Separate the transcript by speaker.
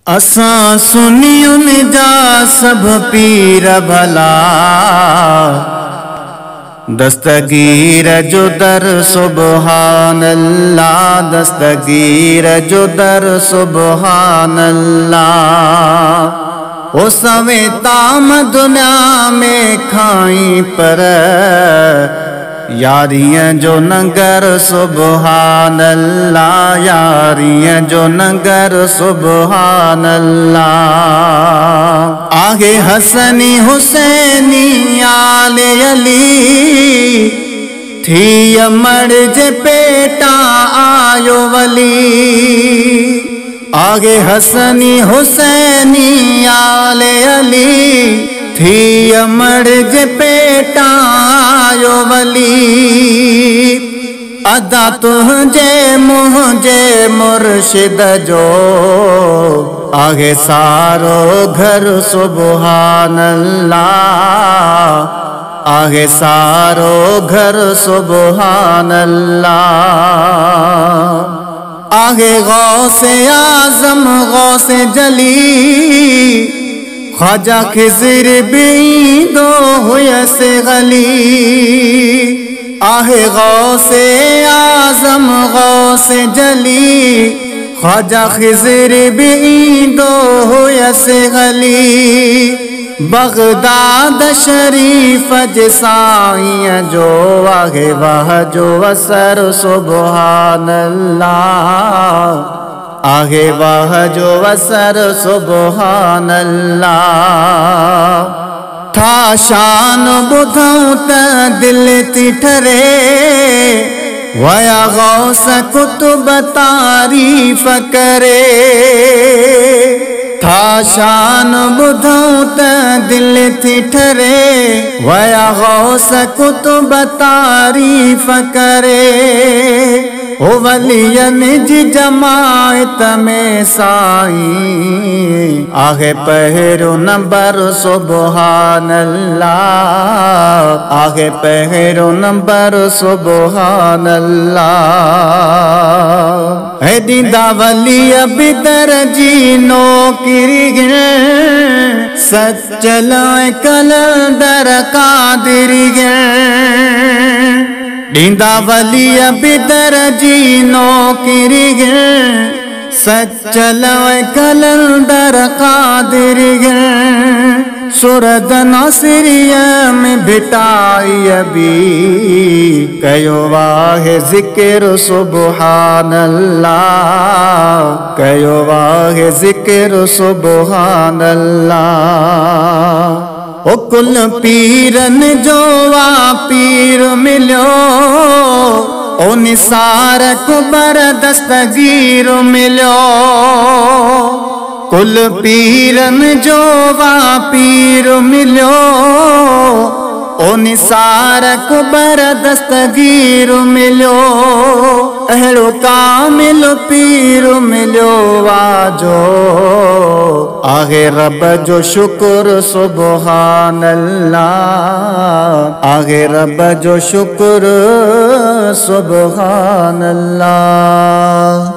Speaker 1: असां सुनियुनि जा सब पीर भला, दस्तगीर जो दर सुबहान अल्लाह, दस्तगीर जो दर सुबहान अल्लाह। ओ सवे ताम दुनिया में खाई पर यारियां जो नगर सुबहान अल्लाह, यारियां जो नगर सुबहान अल्लाह। आगे हसनी हुसैनी आले अली, थी अमर जे पेटा आयो वली। आगे हसनी हुसैनी आले अली, थी अमर जे पेटा आयो वली। अदा तुझे मुझे मुर्शिद जो, आगे सारो घर सुबहान अल्लाह, आगे सारो घर सुबहान अल्लाह। आगे गौसे आजम गौसे जली, ख्वाजा खिज़िर बींदो हुए से गली। आहे गौसे आजम गौसे जली, ख्वाजा खिज़िर बींदो हुए से गली। बगदाद शरीफ जे साईं जो, आगे वाह जो असर सुबहान अल्लाह, आगे वाह जो असर सुबहान अल्लाह। था शान बुधऊं त दिल थी ठरे, वया गौस कुतुब तारीफ़ करे। था शान बुधऊं त दिल थी ठरे, वया गौस कुतुब तारीफ़ करे। ओ वलियन जी जमायत में साईं, आगे पहिरो नंबर सुबहान अल्लाह, आगे पहिरो नंबर सुबहान अल्लाह। है दीदा वली बिदर जी नौकरी, सचल कलंदर कादिरी। दीदा वली बिदर जी नौकरी, सचल कलंदर कादिरी। सूरत नासिरिया में भिटाई अभी, कयो वाहे जिक्र सुबहान अल्लाह, कयो वाहे जिक्र सुबहान अल्लाह। ओ कुल पीरन जो वा पीर मिलो, ओ निसार कुबर दस्तगीर मिलो। कुल पीरन जो वा पीर मिलो, ओ निसार कुबर दस्तगीर मिलो। अहिड़ो कामिल पीर मिलो वाजो, आगे रब जो शुक्र सुबहान अल्लाह, आगे रब जो शुक्र सुबहान अल्लाह।